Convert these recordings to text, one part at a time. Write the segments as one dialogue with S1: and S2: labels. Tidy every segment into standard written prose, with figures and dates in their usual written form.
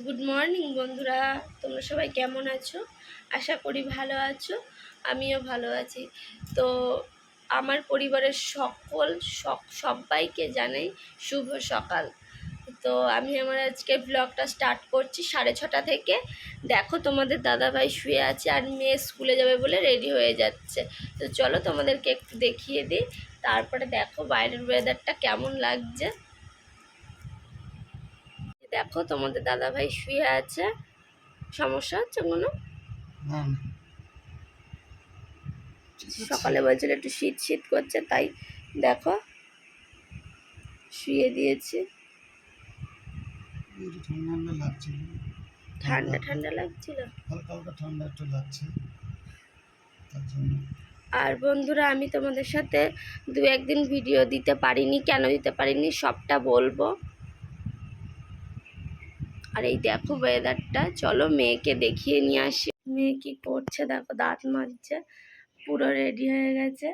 S1: Good morning বন্ধুরা, তোমরা সবাই কেমন আছো? আশা করি ভালো আছো। আমিও ভালো আছি। তো আমার পরিবারের সবাইকে জানাই শুভ সকাল। তো আমি আমার আজকে ব্লগটা স্টার্ট করছি 6:30 থেকে। দেখো তোমাদের দাদাভাই শুয়ে আছে আর মেয়ে স্কুলে যাবে বলে রেডি হয়ে যাচ্ছে। তো চলো তোমাদেরকে একটু দেখিয়ে দিই। তারপরে দেখো বাইরের ওয়েদারটা কেমন লাগছে। দেখো তোমাদের দাদাভাই শুয়ে আছে। সমস্যা হচ্ছে কোনো? সকালে বলছিল একটু শীত শীত করছে, তাই দেখো শুয়ে দিয়েছি। ঠান্ডা ঠান্ডা লাগছিল,
S2: হালকা হালকা ঠান্ডা একটু লাগছে।
S1: আর বন্ধুরা, আমি তোমাদের সাথে দু একদিন ভিডিও দিতে পারিনি। কেন দিতে পারিনি সবটা বলবো। আর এই দেখো ওয়েদারটা, চলো মেয়েকে দেখিয়ে নিয়ে আসি। মেয়ে কি করছে দেখো, দাঁত মাজছে, পুরো রেডি হয়ে গেছে।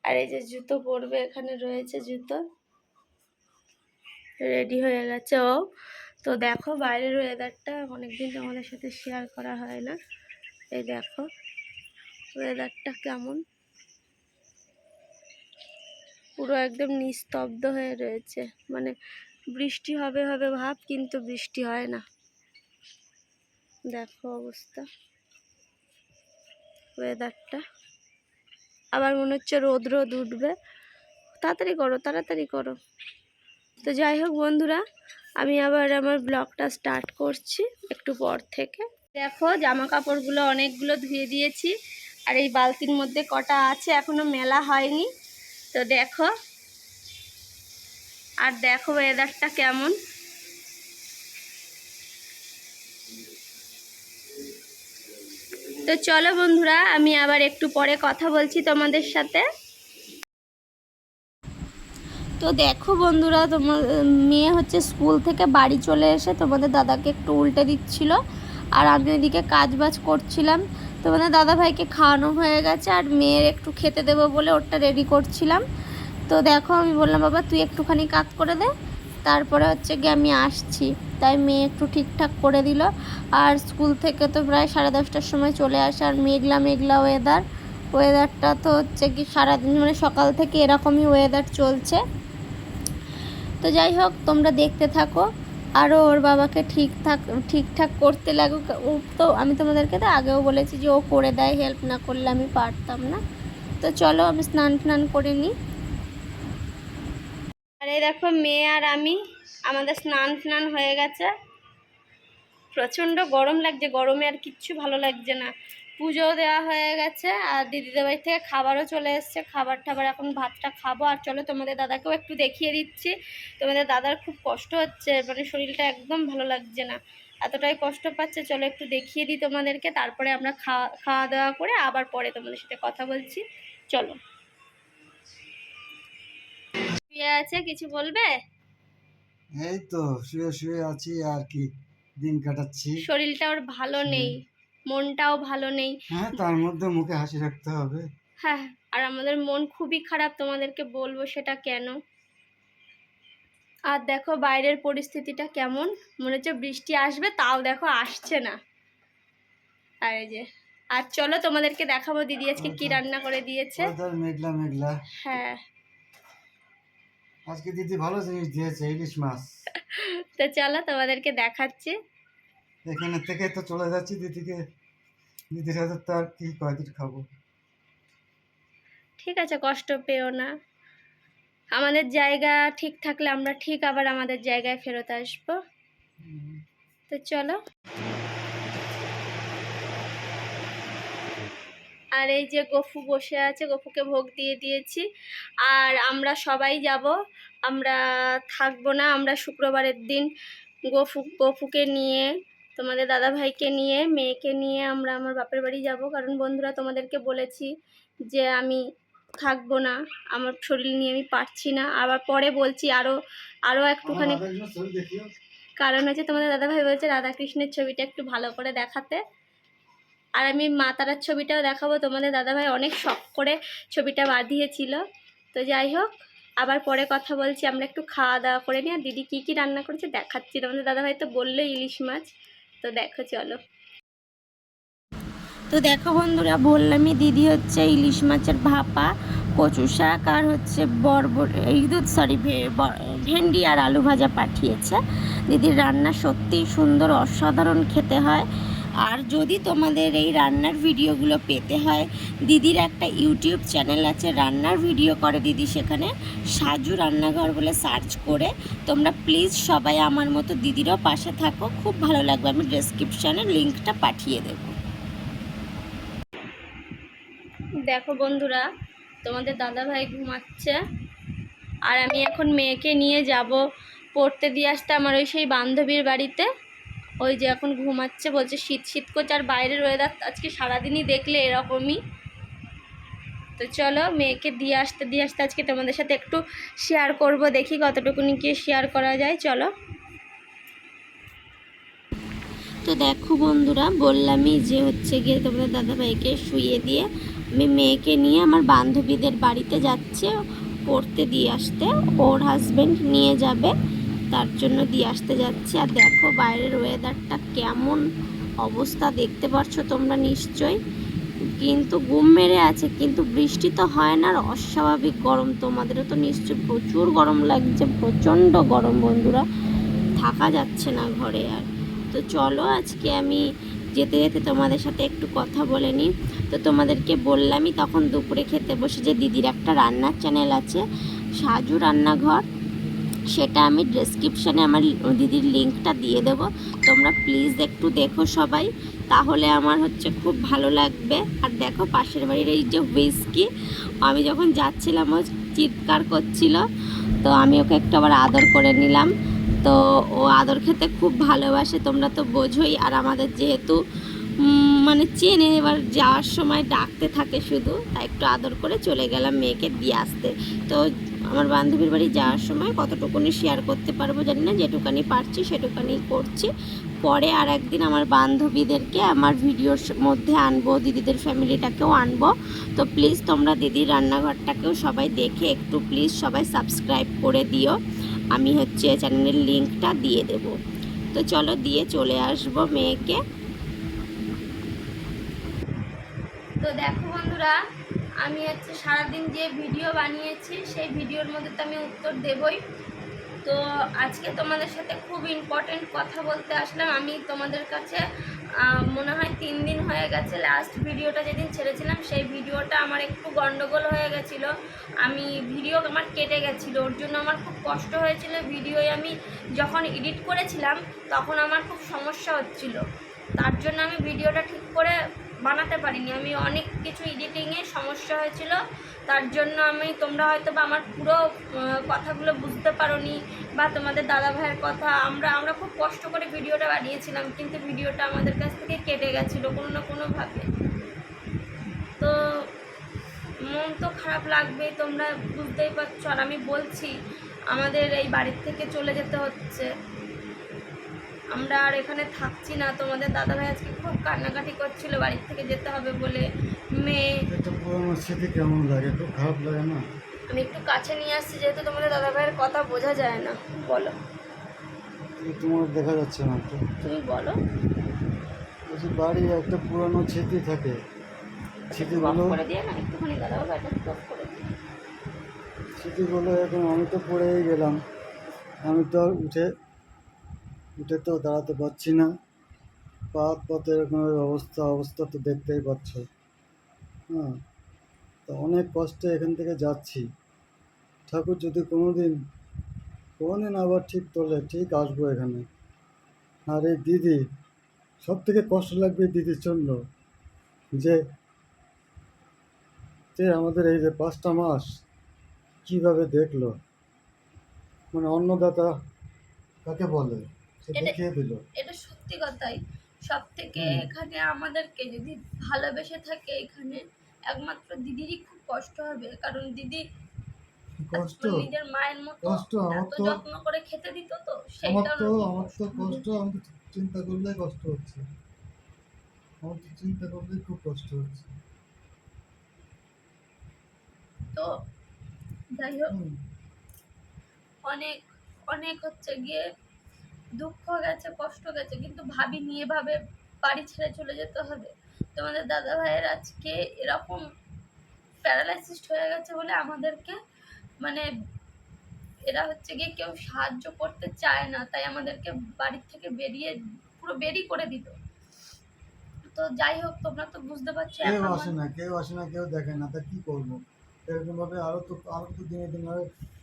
S1: আর এই যে জুতো পরবে, এখানে রয়েছে জুতো, রেডি হয়ে গেছে ও। তো দেখো বাইরের ওয়েদারটা অনেকদিন তোমাদের সাথে শেয়ার করা হয় না। এই দেখো ওয়েদারটা কেমন, পুরো একদম নিস্তব্ধ হয়ে রয়েছে। মানে বৃষ্টি হবে হবে ভাব, কিন্তু বৃষ্টি হয় না। দেখো অবস্থা ওয়েদারটা, আবার মনে হচ্ছে রোদ রোদ উঠবে। তাড়াতাড়ি করো তাড়াতাড়ি করো। তো যাই হোক বন্ধুরা, আমি আবার আমার ব্লগটা স্টার্ট করছি একটু পর থেকে। দেখো জামা কাপড়গুলো অনেকগুলো ধুয়ে দিয়েছি, আর এই বালতির মধ্যে কটা আছে, এখনো মেলা হয়নি। তো দেখো, আর দেখো ওয়েদারটা কেমন। তো চলো বন্ধুরা, আমি আবার একটু পরে কথা বলছি তোমাদের সাথে। তো দেখো বন্ধুরা, তোমার মেয়ে হচ্ছে স্কুল থেকে বাড়ি চলে এসে তোমাদের দাদাকে একটু উল্টে দিচ্ছিল, আর আমি ওইদিকে কাজবাজ করছিলাম। তোমাদের দাদা ভাইকে খাওয়ানো হয়ে গেছে, আর মেয়ের একটু খেতে দেবো বলে ওটা রেডি করছিলাম। তো দেখো আমি বললাম, বাবা তুই একটুখানি কাজ করে দে, তারপরে হচ্ছে গিয়ে আমি আসছি। তাই মেয়ে একটু ঠিকঠাক করে দিল। আর স্কুল থেকে তো প্রায় 10:30টার সময় চলে আসে, আর মেঘলা মেঘলা ওয়েদারটা তো হচ্ছে কি সারাদিন, মানে সকাল থেকে এরকমই ওয়েদার চলছে। তো যাই হোক, তোমরা দেখতে থাকো। আরও ওর বাবাকে ঠিকঠাক করতে লাগুক। ও তো আমি তোমাদেরকে তো আগেও বলেছি যে ও করে দেয়, হেল্প না করলে আমি পারতাম না। তো চলো আমি স্নান করে নিই। আর এই দেখো মেয়ে আর আমি, আমাদের স্নান হয়ে গেছে। প্রচণ্ড গরম লাগছে, গরমে আর কিচ্ছু ভালো লাগছে না। পুজো দেওয়া হয়ে গেছে, আর দিদিদের বাড়ি থেকে খাবারও চলে এসছে। খাবার এখন ভাতটা খাবো। আর চলো তোমাদের দাদাকেও একটু দেখিয়ে দিচ্ছি। তোমাদের দাদার খুব কষ্ট হচ্ছে, মানে শরীরটা একদম ভালো লাগছে না, এতটাই কষ্ট পাচ্ছে। চলো একটু দেখিয়ে দিই তোমাদেরকে, তারপরে আমরা খাওয়া দাওয়া করে আবার পরে তোমাদের সাথে কথা বলছি। চলো। শুয়ে আছে, কিছু বলবে?
S2: এই তো শুয়ে শুয়ে আছি, আর কি দিন কাটাচ্ছি।
S1: শরীরটা ওর ভালো নেই, মনটাও ভালো নেই।
S2: হ্যাঁ, তার মধ্যে মুখে হাসি রাখতে হবে।
S1: হ্যাঁ, আর আমাদের মন খুবই খারাপ, তোমাদেরকে বলবো সেটা কেন। আর দেখো বাইরের পরিস্থিতিটা কেমন, মনে হচ্ছে বৃষ্টি আসবে, তাও দেখো আসছে না। আর এই যে, আর চলো তোমাদেরকে দেখাবো দিদি আজকে কি রান্না করে দিয়েছে।
S2: মেঘলা মেঘলা।
S1: হ্যাঁ,
S2: আজকে দিদি ভালো জিনিস দিয়েছে, ইলিশ মাছ।
S1: তো চলো তোমাদেরকে দেখাচ্ছি।
S2: এখানে থেকে তো চলে যাচ্ছি দিদির হাতে, তো আর কি কয়দিন খাবো।
S1: ঠিক আছে, কষ্ট পেও না। আমাদের জায়গা ঠিক থাকলে আমরা ঠিক আবার আমাদের জায়গায় ফেরত আসবো। তো চলো। আর এই যে গফু বসে আছে, গফুকে ভোগ দিয়ে দিয়েছি। আর আমরা সবাই যাব, আমরা থাকবো না। আমরা শুক্রবারের দিন গফুকে নিয়ে, তোমাদের দাদা ভাইকে নিয়ে, মেয়েকে নিয়ে আমরা আমার বাপের বাড়ি যাব। কারণ বন্ধুরা, তোমাদেরকে বলেছি যে আমি থাকবো না, আমার শরীর নিয়ে আমি পারছি না। আবার পরে বলছি আরও একটুখানি, কারণ হচ্ছে তোমাদের দাদা ভাই বলছে রাধাকৃষ্ণের ছবিটা একটু ভালো করে দেখাতে। আর আমি মা তারার ছবিটাও দেখাবো। তোমাদের দাদাভাই অনেক শখ করে ছবিটা বাঁধিয়েছিল। তো যাই হোক, আবার পরে কথা বলছি। আমরা একটু খাওয়া দাওয়া করে নিই, আর দিদি কী কী রান্না করেছে দেখাচ্ছি তোমাদের। দাদাভাই তো বললো ইলিশ মাছ, তো দেখো চলো। তো দেখো বন্ধুরা, বললামই দিদি হচ্ছে ইলিশ মাছের ভাপা, কচু শাক আর হচ্ছে ভেন্ডি আর আলু ভাজা পাঠিয়েছে। দিদির রান্না সত্যিই সুন্দর, অসাধারণ খেতে হয়। আর যদি তোমাদের এই রান্নার ভিডিওগুলো পেতে হয়, দিদির একটা ইউটিউব চ্যানেল আছে, রান্নার ভিডিও করে দিদি, সেখানে সাজু রান্নাঘর বলে সার্চ করে তোমরা প্লিজ সবাই আমার মতো দিদিরও পাশে থাকো, খুব ভালো লাগবে। আমি ডেসক্রিপশানে লিঙ্কটা পাঠিয়ে দেবো। দেখো বন্ধুরা, তোমাদের দাদাভাই ঘুমাচ্ছে, আর আমি এখন মেয়েকে নিয়ে যাব পড়তে দিয়ে আসতে আমার ওই সেই বান্ধবীর বাড়িতে। ওই যে এখন ঘুমাচ্ছে, বলছে শীত শীত করছে, আর বাইরের ওয়েদার আজকে সারাদিনই দেখলে এরকমই। তো চলো মেয়েকে দিয়ে আসতে আজকে তোমাদের সাথে একটু শেয়ার করব, দেখি কতটুকুনি কি শেয়ার করা যায়। চলো। তো দেখো বন্ধুরা, বললামই যে হচ্ছে গিয়ে তোমাদের দাদাভাইকে শুইয়ে দিয়ে আমি মেয়েকে নিয়ে আমার বান্ধবীদের বাড়িতে যাচ্ছে পড়তে দিয়ে আসতে। ওর হাজব্যান্ড নিয়ে যাবে, তার জন্য দিয়ে আসতে যাচ্ছে। আর দেখো বাইরের ওয়েদারটা কেমন অবস্থা, দেখতে পাচ্ছ তোমরা নিশ্চয়ই। কিন্তু গুম মেরে আছে, কিন্তু বৃষ্টি তো হয় না, আর অস্বাভাবিক গরম। তোমাদেরও তো নিশ্চয়ই প্রচুর গরম লাগছে, প্রচণ্ড গরম বন্ধুরা, থাকা যাচ্ছে না ঘরে আর। তো চলো আজকে আমি যেতে যেতে তোমাদের সাথে একটু কথা বলে নিই। তো তোমাদেরকে বললামই তখন দুপুরে খেতে বসে যে দিদির একটা রান্নার চ্যানেল আছে, সাজু রান্নাঘর, সেটা আমি ডেসক্রিপশানে আমার দিদির লিঙ্কটা দিয়ে দেবো। তোমরা প্লিজ একটু দেখো সবাই, তাহলে আমার হচ্ছে খুব ভালো লাগবে। আর দেখো পাশের বাড়ির এই যে হুইস্কি, আমি যখন যাচ্ছিলাম ও চিৎকার করছিল, তো আমি ওকে একটু আবার আদর করে নিলাম। তো ও আদর খেতে খুব ভালোবাসে, তোমরা তো বোঝোই। আর আমাদের যেহেতু মানে চেনে, এবার যাওয়ার সময় ডাকতে থাকে শুধু, তাই একটু আদর করে চলে গেলাম মেয়েকে দিয়ে আসতে। তো আমার বান্ধবীর বাড়ি যাওয়ার সময় কতটুকুনি শেয়ার করতে পারবো জানি না, যেটুকানি পারছি সেটুকানি করছি। পরে আর একদিন আমার বান্ধবীদেরকে আমার ভিডিওর মধ্যে আনবো, দিদিদের ফ্যামিলিটাকেও আনবো। তো প্লিজ তোমরা দিদির রান্নাঘরটাকেও সবাই দেখে একটু প্লিজ সবাই সাবস্ক্রাইব করে দিও। আমি হচ্ছে চ্যানেলের লিঙ্কটা দিয়ে দেব। তো চলো দিয়ে চলে আসবো মেয়েকে। তো দেখো বন্ধুরা, আমি হচ্ছে সারাদিন যে ভিডিও বানিয়েছি সেই ভিডিওর মধ্যে তো আমি উত্তর দেবই। তো আজকে তোমাদের সাথে খুব ইম্পর্টেন্ট কথা বলতে আসলাম। আমি তোমাদের কাছে মনে হয় 3 দিন হয়ে গেছে, লাস্ট ভিডিওটা যেদিন ছেড়েছিলাম সেই ভিডিওটা আমার একটু গন্ডগোল হয়ে গেছিলো। ভিডিও আমার কেটে গেছিলো, ওর জন্য আমার খুব কষ্ট হয়েছিল। ভিডিওয় আমি যখন এডিট করেছিলাম তখন আমার খুব সমস্যা হচ্ছিল, তার জন্য আমি ভিডিওটা ঠিক করে বানাতে পারিনি। আমি অনেক কিছু এডিটিংয়ে সমস্যা হয়েছিল, তার জন্য তোমরা হয়তো বা আমার পুরো কথাগুলো বুঝতে পারোনি, বা তোমাদের দাদা ভাইয়ের কথা আমরা খুব কষ্ট করে ভিডিওটা বানিয়েছিলাম, কিন্তু ভিডিওটা আমাদের কাছ থেকে কেটে গেছিলো কোনো না কোনোভাবে। তো মন তো খারাপ লাগবেই, তোমরা বুঝতেই পারছো। আর আমি বলছি আমাদের এই বাড়ির থেকে চলে যেতে হচ্ছে, আমরা আর এখানে থাকছি না। তোমাদের দাদাভাই আজকে খুব কান্নাকাটি করছিল বাড়ির থেকে যেতে হবে বলে। মেয়ে
S2: পুরোনো স্মৃতি কেমন লাগে, খুব খারাপ লাগে না?
S1: আমি একটু কাছে নিয়ে আসছি যেহেতু তোমাদের দাদাভাইয়ের কথা বোঝা যায় না। বলো,
S2: তোমার দেখা যাচ্ছে না তো,
S1: তুমি বলো।
S2: বলছি বাড়ি একটা পুরোনো স্মৃতি থাকে, স্মৃতিগুলো
S1: করে দিয়ে না একটুখানি দাদাভাই করে দিয়ে।
S2: স্মৃতিগুলো এখন আমি তো পড়েই গেলাম, আমি তো আর উঠে তো দাঁড়াতে পারছি না। পথে এরকম অবস্থা তো দেখতেই পাচ্ছ। হ্যাঁ, তো অনেক কষ্টে এখান থেকে যাচ্ছি। ঠাকুর যদি কোনোদিন আবার ঠিক তোলে, ঠিক আসবো এখানে। আর এই দিদি, সব থেকে কষ্ট লাগবে দিদির জন্য, যে আমাদের এই যে 5টা মাস কিভাবে দেখলো, মানে অন্নদাতা কাকে বলে সে দেখিয়ে দিল।
S1: এটা সত্যি কথাই। সব থেকে এখানে আমাদেরকে যদি ভালোবেসে থাকে, এখানে একমাত্র দিদিরই খুব কষ্ট হবে, কারণ দিদি
S2: কষ্ট
S1: নিজের মায়ের মতো
S2: কষ্ট আমার
S1: এত
S2: তো
S1: যত্ন করে খেতে দিত। তো
S2: আমার
S1: সেইটা
S2: তো কষ্ট, আমি তো চিন্তা করলেই কষ্ট হচ্ছে, আমার তো চিন্তা করলেই খুব কষ্ট হচ্ছে।
S1: তো যাই হোক, অনেক অনেক হচ্ছে গিয়ে দুঃখ গেছে, কষ্ট গেছে, কিন্তু ভাবিনি এভাবে বাড়ি ছেড়ে চলে যেতে হবে। তোমাদের দাদা ভাইয়ের আজকে এরকম প্যারালাইসিস হয়ে গেছে বলে আমাদেরকে মানে এরা হচ্ছে গিয়ে কেউ সাহায্য করতে চায় না, তাই আমাদেরকে বাড়ির থেকে পুরো বেরি করে দিত। তো যাই হোক, তোমরা তো বুঝতে পারছো
S2: কেউ
S1: একা
S2: আসে না, কেউ আসে না, কেউ দেখে না, তা কি করবো? এরকম ভাবে আরো তো দিনে দিনে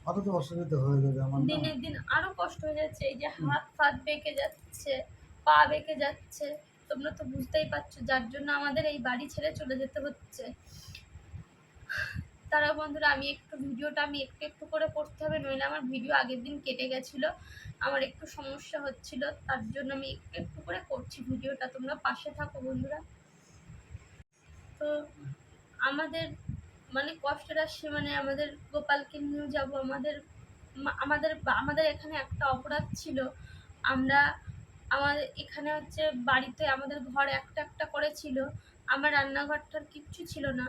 S2: আরো তো অসুবিধা হয়ে যাবে আমার, না?
S1: দিনের দিন আরো কষ্ট হয়ে যাচ্ছে। এই যে হাত ফাত বেঁকে যাচ্ছে, পা বেঁকে যাচ্ছে, তোমরা তো বুঝতেই পারছো, যার জন্য আমাদের এই বাড়ি ছেড়ে চলে যেতে হচ্ছে। তারা বন্ধুরা, ভিডিওটা আমি একটু একটু করে করতে হবে, নইলে আমার ভিডিও আগের দিন কেটে গেছিল, আমার একটু সমস্যা হচ্ছিল, তার জন্য আমি একটু একটু করে করছি ভিডিওটা। তোমরা পাশে থাকো বন্ধুরা। তো আমাদের মানে কষ্টের আসছে, মানে আমাদের গোপালকে নিয়ে যাব, আমাদের আমাদের এখানে একটা অপরাধ ছিল। আমরা আমাদের এখানে হচ্ছে বাড়িতে আমাদের ঘর একটা একটা করে ছিল, আমার রান্নাঘরটার কিচ্ছু ছিল না,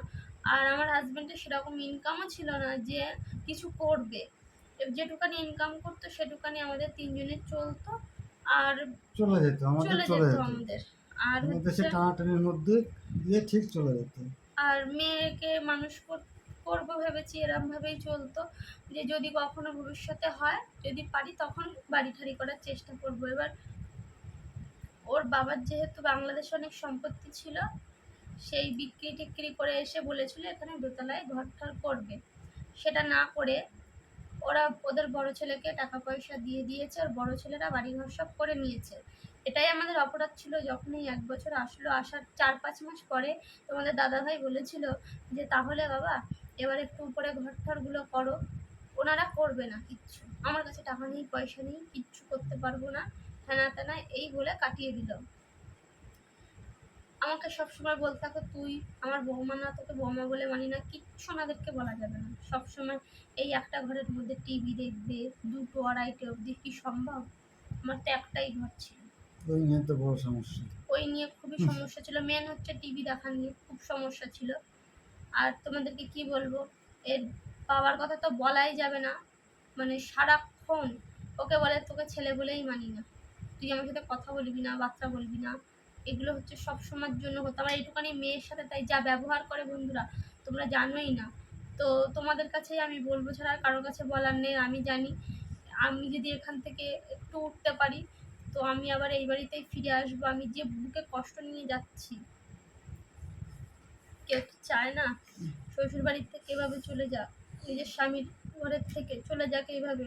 S1: আর আমার হাজব্যান্ডের সেরকম ইনকামও ছিল না যে কিছু করবে। যেটুকানি ইনকাম করতো সেটুকানি আমাদের তিনজনের চলতো, আর
S2: চলে যেত, আমাদের
S1: চলে
S2: চলে
S1: যেত
S2: যেত,
S1: আমাদের। আর
S2: আমাদের সে
S1: হচ্ছে
S2: টানাটানির মধ্যে দিয়ে ঠিক চলে যেত।
S1: আর মেয়েকে মানুষ করবো ভেবেছি, এরম ভাবেই চলতো যে যদি কখনো ভবিষ্যতে হয়, যদি পারি তখন বাড়ি ঠাড়ি করার চেষ্টা করবো। এবার ওর বাবার যেহেতু বাংলাদেশে অনেক সম্পত্তি ছিল, সেই বিক্রি টিক্রি করে এসে বলেছিল এখানে দোতলায় ঘর ঠর করবে, সেটা না করে ওদের বড় ছেলেকে টাকা পয়সা দিয়ে দিয়েছে, আর বড় ছেলেরা বাড়িঘর সব করে নিয়েছে। এটাই আমাদের অপরাধ ছিল। যখন এই 1 বছর আসলো, আসার 4-5 মাস পরে তোমাদের দাদাভাই বলেছিল যে তাহলে বাবা এবার একটু উপরে ঘর ঠরগুলো করো। ওনারা করবে না কিচ্ছু, আমার কাছে টাকা নেই, পয়সা নেই, কিচ্ছু করতে পারবো না, হ্যানা ত্যানা এই বলে কাটিয়ে দিল। আমাকে সবসময় বলতে থাকো তুই আমার বৌমা না, তোকে বৌমা বলে মানি না, কিচ্ছু ওনাদেরকে বলা যাবে না। সবসময় এই একটা ঘরের মধ্যে টিভি দেখবে 2-2 আড়াইটে অবধি, কি সম্ভব? আমার তো একটাই ঘর ছিল।
S2: ওই নিয়ে তো বড় সমস্যা।
S1: ওই নিয়ে খুবই সমস্যা ছিল, মেন হচ্ছে টিভি দেখা নিয়ে খুব সমস্যা ছিল। আর তোমাদেরকে কি বলবো, এর বাবার কথা তো বলাই যাবে না, মানে সারাক্ষণ ওকে বলে তোকে ছেলে বলেই মানি না, তুই আমার সাথে কথা বলবি না, বাচ্চা বলবি না, এগুলো হচ্ছে সব সময়ের জন্য হতো। আমার এইটুখানি মেয়ের সাথে তাই যা ব্যবহার করে বন্ধুরা, তোমরা জানোই না। তো তোমাদের কাছেই আমি বলবো, ছাড়া আর কারোর কাছে বলার নেই। আমি জানি আমি যদি এখান থেকে একটু উঠতে পারি, তো আমি আবার এই বাড়িতেই ফিরে আসবো। আমি যে বুকে কষ্ট নিয়ে যাচ্ছি, কেউ তো চায় না শ্বশুর বাড়ির থেকে এভাবে চলে যাক, নিজের স্বামীর ঘরের থেকে চলে যাক এইভাবে।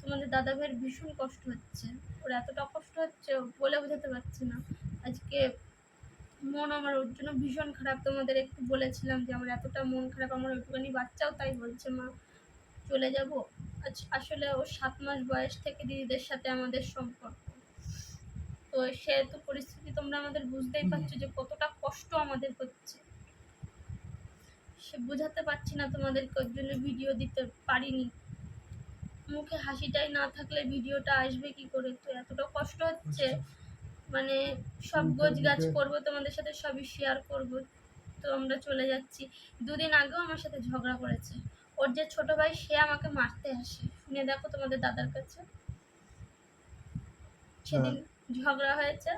S1: তোমাদের দাদা ভাইয়ের ভীষণ কষ্ট হচ্ছে, ওর এতটা কষ্ট হচ্ছে বলে বোঝাতে পারছি না। আজকে মন আমার ওর জন্য ভীষণ খারাপ, তোমাদের একটু বলেছিলাম যে আমার এতটা মন খারাপ। আমার ওইটুখানি বাচ্চাও তাই বলছে, মা চলে যাব। আসলে ওর 7 মাস বয়স থেকে দিদিদের সাথে আমাদের সম্পর্ক, তো সেহেতু পরিস্থিতি তোমরা আমাদের বুঝতেই পারছো যে কতটা কষ্ট আমাদের হচ্ছে। সে বোঝাতে পারছি না তোমাদেরকে, ওর জন্য ভিডিও দিতে পারিনি। মুখে হাসিটাই না থাকলে ভিডিওটা আসবে কি করে? তো এতটা কষ্ট হচ্ছে, মানে সব গোছগাছ করবো তোমাদের সাথে, সবই শেয়ার করব। তো আমরা চলে যাচ্ছি। 2 দিন আগেও আমার সাথে ঝগড়া করেছে, ওর যে ছোট ভাই সে আমাকে মারতে আসে, শুনে দেখো তোমাদের দাদার কাছে। সেদিন ঝগড়া হয়েছে,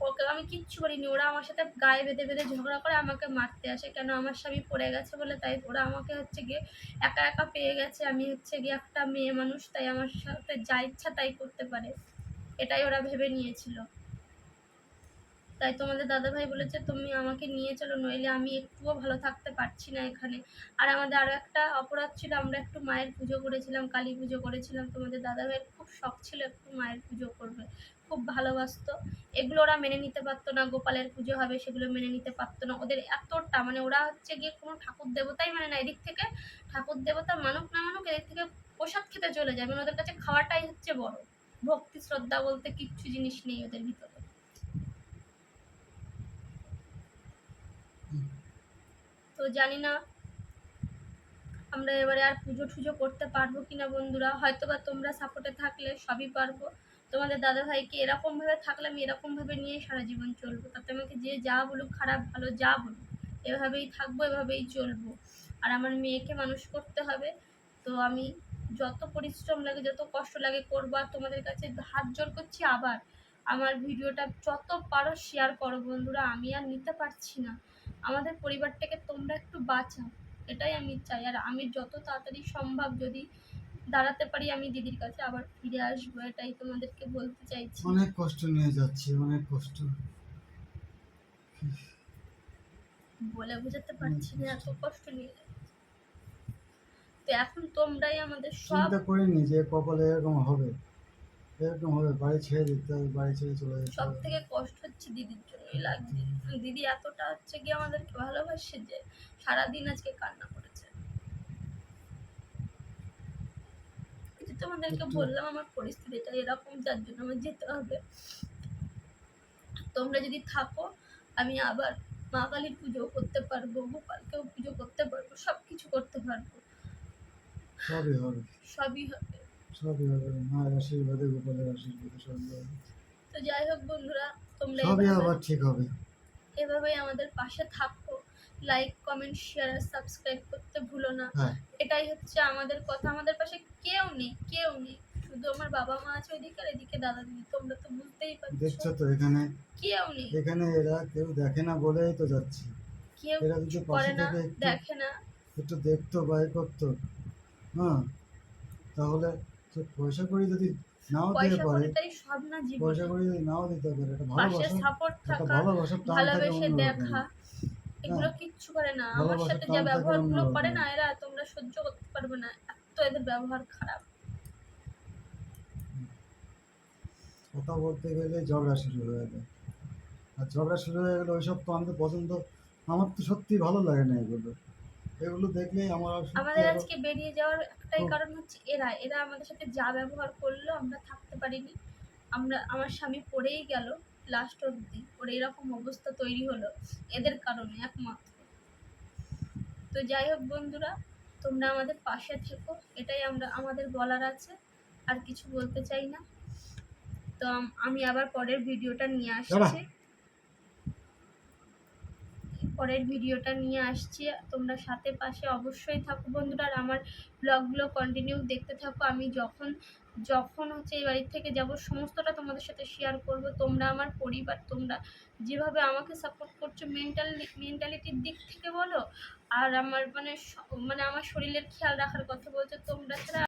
S1: ওকে আমি কিচ্ছু করিনি, ওরা আমার সাথে গায়ে বেঁধে বেঁধে ঝগড়া করে আমাকে মারতে আসে। কেন? আমার স্বামী পড়ে গেছে বলে, তাই ওরা আমাকে হচ্ছে গিয়ে একা একা পেয়ে গেছে, আমি হচ্ছে গিয়ে একটা মেয়ে মানুষ, তাই আমার সাথে যা ইচ্ছা তাই করতে পারে, এটাই ওরা ভেবে নিয়েছিল। তাই তোমাদের দাদাভাই বলেছে তুমি আমাকে নিয়ে চলো, নইলে আমি একটুও ভালো থাকতে পারছি না এখানে। আর আমাদের আরও একটা অপরাধ ছিল, আমরা একটু মায়ের পুজো করেছিলাম, কালী পুজো করেছিলাম। তোমাদের দাদাভাইয়ের খুব শখ ছিল একটু মায়ের পুজো করবে, খুব ভালোবাসতো। এগুলো ওরা মেনে নিতে পারতো না, গোপালের পুজো হবে সেগুলো মেনে নিতে পারতো না। ওদের এতটা মানে ওরা হচ্ছে গিয়ে কোনো ঠাকুর দেবতাই মানে না, এদিক থেকে ঠাকুর দেবতা মানুক না মানুক এদিক থেকে প্রসাদ খেতে চলে যায়, মানে ওদের কাছে খাওয়াটাই হচ্ছে বড়। ভক্তি শ্রদ্ধা বলতে কিচ্ছু জিনিস নেই ওদের ভিতরে। তো জানি না আমরা এবারে আর পুজো টুজো করতে পারবো কিনা বন্ধুরা, হয়তো বা তোমরা সাপোর্টে থাকলে সবই পারবো। তোমাদের দাদা ভাইকে এরকমভাবে থাকলে আমি এরকমভাবে নিয়ে সারা জীবন চলবো, তাতে আমাকে যে যা বলুক, খারাপ ভালো যা বলুক, এভাবেই থাকবো, এভাবেই চলবো। আর আমার মেয়েকে মানুষ করতে হবে, তো আমি যত পরিশ্রম লাগে, যত কষ্ট লাগে করবো। আর তোমাদের কাছে হাত জোর করছি, আবার আমার ভিডিওটা যত পারো শেয়ার করো বন্ধুরা। আমি আর নিতে পারছি না, আমাদের পরিবারটাকে তোমরা একটু বাঁচাও, এটাই আমি চাই। আর আমি যত তাড়াতাড়ি সম্ভব যদি দাঁড়াতে পারি, আমি দিদির কাছে আবার ফিরে আসবো, এটাই তোমাদেরকে বলতে চাইছি।
S2: অনেক কষ্ট নিয়ে যাচ্ছি, অনেক কষ্ট।
S1: বলে বোঝাতে পারছি না, এত কষ্ট নিয়ে যাচ্ছি। তো এখন তোমরাই আমাদের সব।
S2: চিন্তা করিনি যে কপালে এরকম হবে, এরকম হবে, বাড়ি ছেড়ে দিতে হবে, বাড়ি ছেড়ে চলে যেতে
S1: সব
S2: হবে।
S1: থেকে কষ্ট হচ্ছে দিদির জন্যই লাগছে। দিদি এতটা হচ্ছে কি আমাদেরকে ভালোবাসে যে সারাদিন আজকে কান্না করেছে। এই যে তোমাদেরকে বললাম আমার পরিস্থিতিটা এরকম, যার জন্য আমার যেতে হবে। তোমরা যদি থাকো, আমি আবার মা কালীর পুজো করতে পারবো, গোপালকেও পুজো করতে পারবো, সব কিছু করতে পারবো,
S2: সবই হবে,
S1: সবই হবে।
S2: সবই হবে, মায়ের আশীর্বাদে, গোপালের আশীর্বাদে সবই হবে।
S1: তো যাই হোক বন্ধুরা, তোমরা
S2: সবই আবার ঠিক হবে।
S1: এভাবেই আমাদের পাশে থাকো। লাইক, কমেন্ট, শেয়ার আর সাবস্ক্রাইব করতে ভুলো না।
S2: হ্যাঁ,
S1: এটাই হচ্ছে আমাদের কথা। আমাদের পাশে কেউ নেই, কেউ নেই, শুধু আমার বাবা মা আছে ওইদিকে, আর এদিকে দাদা দিদি। তোমরা তো বুঝতেই পারছো,
S2: দেখছো তো এখানে,
S1: কেউ নেই,
S2: এখানে এরা কেউ দেখে না বলেই তো যাচ্ছি।
S1: কেউ
S2: এরা যদি
S1: করে
S2: পাশে
S1: না,
S2: থেকে একটু
S1: দেখে না।
S2: একটু দেখতো বা এ করতো, হ্যাঁ, তাহলে সে পয়সা করি যদি নাও দিয়ে
S1: পয়সা
S2: পারে,
S1: কড়িটাই সব না জীবনে,
S2: পয়সা করি যদি নাও দিতে পারে, একটা
S1: পাশে
S2: ভালোবাসা,
S1: সাপোর্ট
S2: একটা
S1: থাকা,
S2: ভালোবাসার টান থাকে
S1: ভালোবেসে
S2: অন্যরকম।
S1: দেখা, এগুলো
S2: হ্যাঁ,
S1: কিচ্ছু করে না। আমার
S2: ভালোবাসার
S1: সাথে
S2: টান
S1: যা
S2: থাকে
S1: ব্যবহারগুলো করে
S2: অন্যরকম।
S1: না এরা, তোমরা সহ্য করতে পারবে না, এত এদের ব্যবহার খারাপ।
S2: কথা বলতে গেলে ঝগড়া শুরু হয়ে যায়, আর ঝগড়া শুরু হয়ে গেলে ওইসব তো আমাদের পছন্দ, আমার তো সত্যি ভালো লাগে না এগুলো, এগুলো দেখলেই আমার আর সত্যি
S1: আমাদের
S2: আরো
S1: আজকে বেরিয়ে যাওয়ার একটাই
S2: খুব।
S1: কারণ হচ্ছে এরা এরা আমাদের সাথে যা ব্যবহার করলো আমরা থাকতে পারিনি। আমার স্বামী পড়েই গেল লাস্ট অবধি, ওর এরকম অবস্থা তৈরি হলো এদের কারণে একমাত্র। তো যাই হোক বন্ধুরা, তোমরা আমাদের পাশে থেকো, এটাই আমাদের বলার আছে, আর কিছু বলতে চাই না। তো আমি আবার পরের ভিডিওটা নিয়ে আসছি, তোমরা সাথে পাশে অবশ্যই থাকো বন্ধুরা। আর আমার ব্লগগুলো কন্টিনিউ দেখতে থাকো। আমি যখন যখন হচ্ছে এই বাড়ির থেকে যাব, সমস্তটা তোমাদের সাথে শেয়ার করব। তোমরা আমার পরিবার, তোমরা যেভাবে আমাকে সাপোর্ট করছো মেন্টালিটির দিক থেকে বলো, আর আমার মানে আমার শরীরের খেয়াল রাখার কথা বলছো, তোমরা ছাড়া